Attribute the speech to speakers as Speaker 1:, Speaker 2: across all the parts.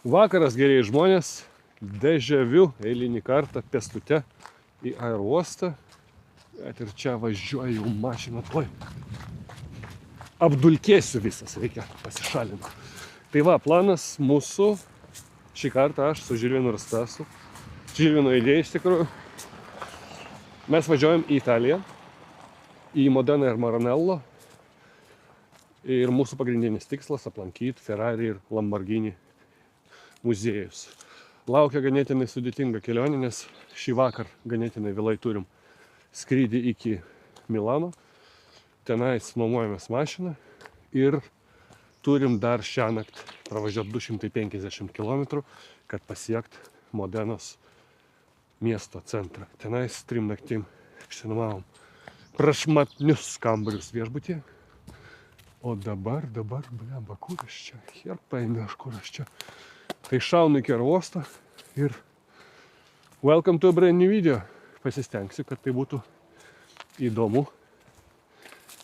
Speaker 1: Vakaras, geriai žmonės, dežaviu eilinį kartą pėstute į aerouostą. Bet ir čia važiuoju mašiną tuoj. Apdulkėsiu visas, reikia pasišalinti. Tai va, planas mūsų, šį kartą aš su Žilvinu ir Stasu. Žilvino idėja iš tikrųjų. Mes važiuojam į Italiją, į Modeną ir Maranello. Ir mūsų pagrindinis tikslas aplankyti Ferrari ir Lamborghini muziejus. Laukia ganėtinai sudėtinga kelionė, nes šį vakar ganėtinai vėlai turim skrydį iki Milano. Tenais nuomojamės mašiną ir turim dar šią naktį pravažiuoti 250 km, kad pasiekt Modenos miesto centrą. Tenais 3 naktim išsinuomavom prašmatnius kambarius viešbutyje. O dabar, blemba, kur aš čia? Hier paėmė aš, kur aš čia. Tai šaunu iki aerouosto ir welcome to a brand new video. Pasistengsiu, kad tai būtų įdomu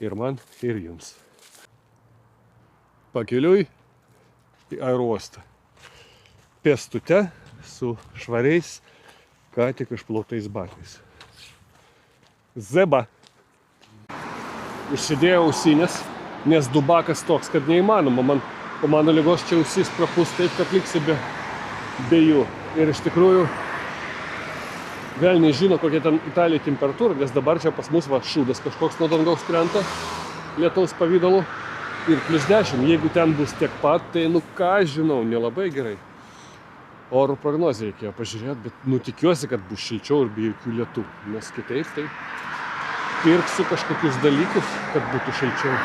Speaker 1: ir man, ir jums. Pakeliui į aerouostą. Pėstute su švariais, ką tik išplautais batais. Zeba. Užsidėjau ausinės, nes dubakas toks, kad neįmanoma. Po mano ligos čia ausis prapus taip, kad liksi be jų. Ir iš tikrųjų, vėl nežino, kokia ten Italijai temperatūra, nes dabar čia pas mus va šūdas kažkoks nuo dangaus krenta lietaus pavidalu ir +10. Jeigu ten bus tiek pat, tai ką žinau, nelabai gerai. Oro prognozę reikėjo pažiūrėti, bet tikiuosi, kad bus šilčiau ir be jokių lietų. Nes kitaip tai pirksiu kažkokius dalykus, kad būtų šilčiau.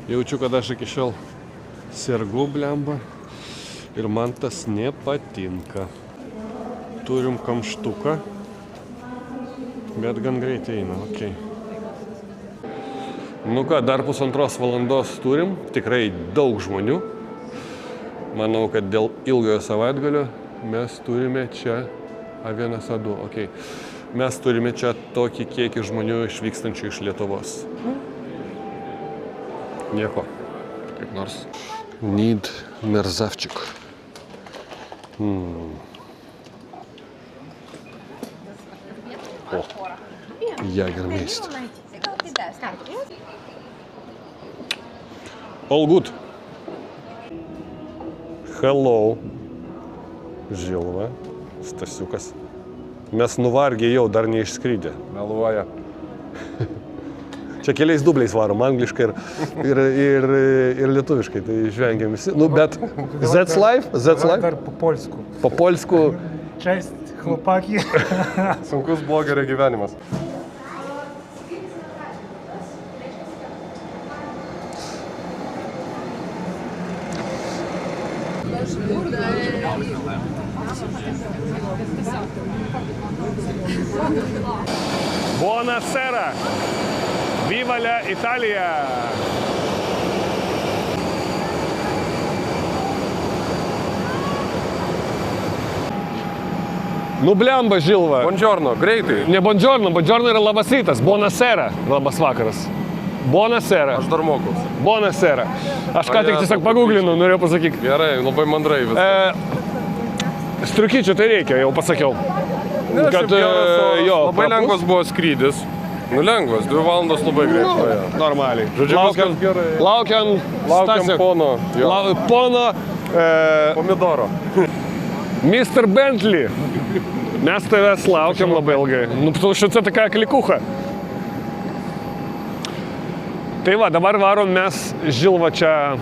Speaker 1: Jaučiu, kad aš iki šiol sergu, blemba, ir man tas nepatinka. Turim kamštuką, bet gan greitai eina, okei. Nu ką, dar 1,5 valandos turim, tikrai daug žmonių. Manau, kad dėl ilgojo savaitgalio mes turime čia A1, A2, okei. Mes turime čia tokį kiekį žmonių išvykstančių iš Lietuvos. Nieko, kaip nors. Need merzavčik. O, Jagermeister. All good. Hello. Žilva, Stasiukas. Mes nuvargę jau dar neišskridę.
Speaker 2: Meluoja.
Speaker 1: Čia keliais dubliais varom, angliškai ir lietuviškai, tai žvengiam visi. Nu, bet That's life?
Speaker 3: Dar po polsku.
Speaker 1: Po polsku.
Speaker 3: Cześć, chłopaki.
Speaker 2: Sunkus blogerio gyvenimas.
Speaker 1: Buonasera! Viva la Italia! Nu blemba, Žilva.
Speaker 2: Buongiorno, greitai.
Speaker 1: Ne buongiorno, buongiorno yra labas rytas. Buonasera, labas vakaras. Buonasera.
Speaker 2: Aš dar mokausi.
Speaker 1: Buonasera. Aš ką tik tiesiog paguglinau, norėjau pasakyti.
Speaker 2: Gerai, labai mandrai viskas.
Speaker 1: Striukyčių tai reikia, jau pasakiau.
Speaker 2: Ne,
Speaker 1: Kad,
Speaker 2: jo, labai lengvas buvo skrydis. Nu lengvas, 2 valandos labai greitai.
Speaker 1: Normaliai.
Speaker 2: Žodžiu, viskas gerai.
Speaker 1: Laukiam Stasio.
Speaker 2: Pono. Jo.
Speaker 1: Pono.
Speaker 2: Pomidoro.
Speaker 1: Mr. Bentley. Mes tavęs laukiam labai ilgai. Nu, что це така кликуха. Tai va, dabar varom mes Žilva čia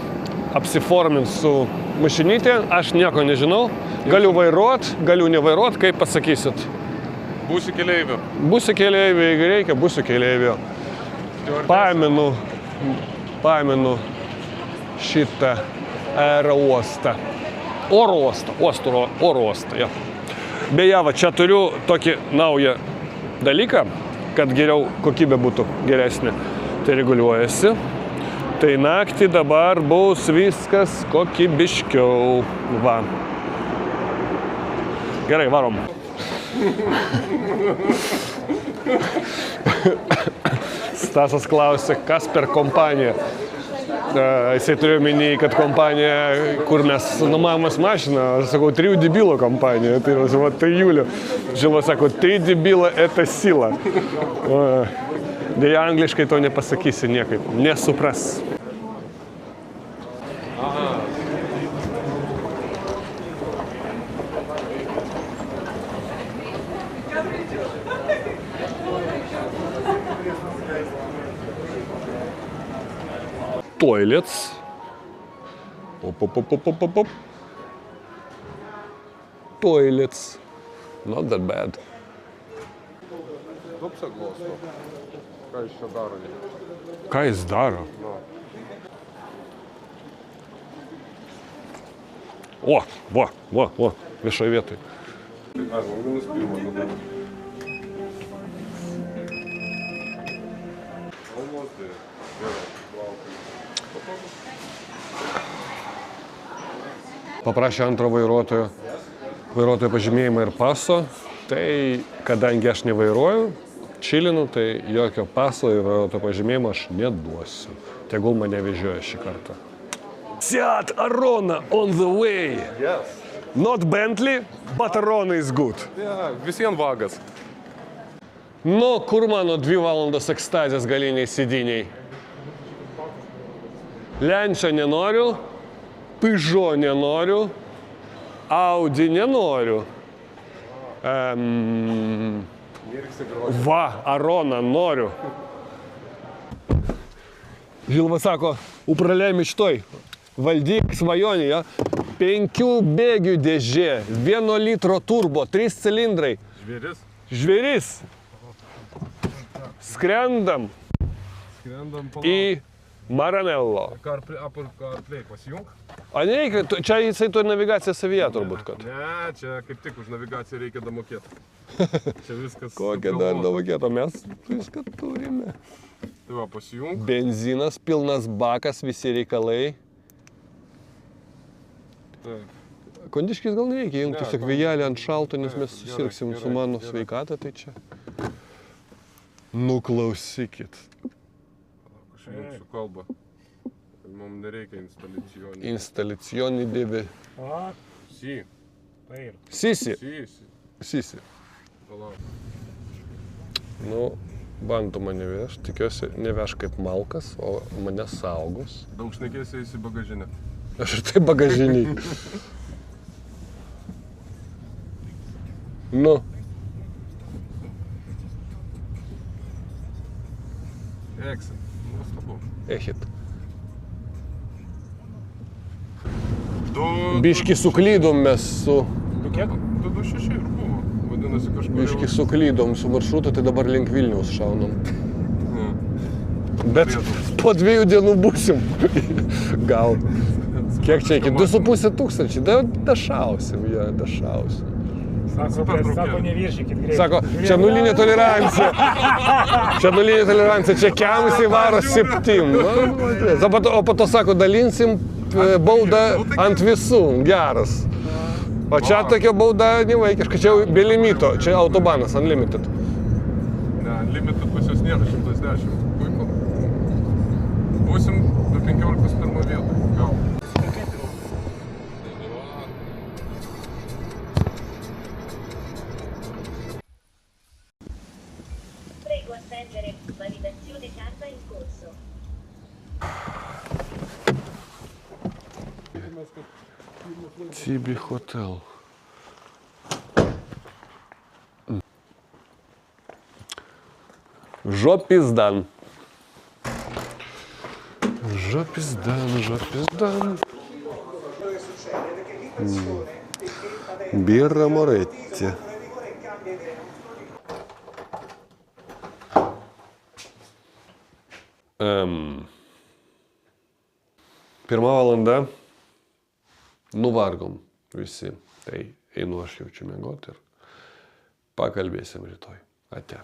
Speaker 1: apsiformint su mašinytė. Aš nieko nežinau. Galiu vairuot, galiu nevairuot, kaip pasakysit.
Speaker 2: Būsi keleiviu.
Speaker 1: Būsiu keleiviu, jeigu reikia, būsiu keleiviu. Paimenu šitą aerouostą. Oro uostą, jo. Beje, va, čia turiu tokį naują dalyką, kad geriau kokybė būtų geresnė. Tai reguliuojasi. Tai naktį dabar bus viskas kokybiškiau. Va. Gerai, varom. Stasas klausė, kas per kompaniją. Jisai turėjo minį, kad kompanija, kur mes nuomavomės mašiną, aš sakau, 3 debilo kompanija. Tai yra, va, tai Julio. Žilva sako, 3 debilo eta sila. Deja, angliškai to nepasakysi niekaip, nesupras. Toilets. Op. Toilets. Not that bad.
Speaker 2: Tupsa glosto. Ką jis čia daro?
Speaker 1: Ką jis daro? O, viešoje vietoje.
Speaker 2: Minus pirmo tada. Almost there. Gerai, laukiam.
Speaker 1: Paprašė antro vairuotojo pažymėjimą ir paso. Tai, kadangi aš nevairuoju, čilinu, tai jokio paso ir vairuotojo pažymėjimo aš neduosiu. Tegul mane vežioja šį kartą. Seat Arona on the way.
Speaker 2: Yes.
Speaker 1: Not Bentley, but Arona is good.
Speaker 2: Visiems vagas.
Speaker 1: Nu, kur mano 2 valandos ekstazės galiniai sėdiniai? Lenčio nenoriu, Peugeot nenoriu, Audi nenoriu. Va, Arona noriu. Žilva sako, upralia mištoj, valdyk svajonį, ja? 5 bėgių dėžė, 1 litro turbo, 3 cilindrai. Žvėris. Skrendam į Maranello.
Speaker 2: CarPlay pasijung?
Speaker 1: A nereikia, čia jisai turi navigaciją savyje turbūt, kad.
Speaker 2: Ne, čia kaip tik už navigaciją reikia damokėti. Čia viskas.
Speaker 1: Kokia dar damokėto, mes viską turime.
Speaker 2: Tai va, pasijung.
Speaker 1: Benzinas, pilnas bakas, visi reikalai. Kondiškis gal nereikia jungti, tiesiog vėjelį ant šalto, nes mes susirgsim su mano sveikata, tai čia. Nuklausykit.
Speaker 2: Aš jungsiu kalbą. Mums nereikia instaliacionį.
Speaker 1: Instaliacionį dėvi.
Speaker 2: Si.
Speaker 1: Sisi.
Speaker 2: Sisi.
Speaker 1: Nu, bantu mane veš, tikiuosi neveš kaip malkas, o mane saugos.
Speaker 2: Daug šnekėsi į bagažinę.
Speaker 1: Aš ir tai bagažiniai. Nu.
Speaker 2: Eksit. Nuostabu.
Speaker 1: Echit. Biški suklydom mes su...
Speaker 3: Kiek?
Speaker 2: 2,6 ir buvo. Vadinasi kažkur...
Speaker 1: Biški suklydom su maršrutu, tai dabar link Vilniaus šaunam. Bet po 2 dienų būsim. Gal. Kiek čia iki? 2,5 tūkstančiai. Dašausim, jie, dašausim.
Speaker 3: Sako, neviršykit greitai.
Speaker 1: Sako, čia nulinė tolerancija. Čia nulinė tolerancija, čia kiamusiai varo 7. O po to sako, dalinsim baudą ant visų. Geras. O čia tokia bauda nevaikiška, čia be limito, čia autobanas, unlimited.
Speaker 2: Ne, unlimited pas jūs nėra, 110. Puiku. Būsim be 15 vietą. Gal.
Speaker 4: Prego attendere, validazione carta in corso.
Speaker 1: Tibi Hotel. Жопиздан. Жопиздан. Birra Moretti. Pirma valanda. Nuvargom visi. Tai einu aš jaučiu miegoti ir pakalbėsim rytoj. Ate.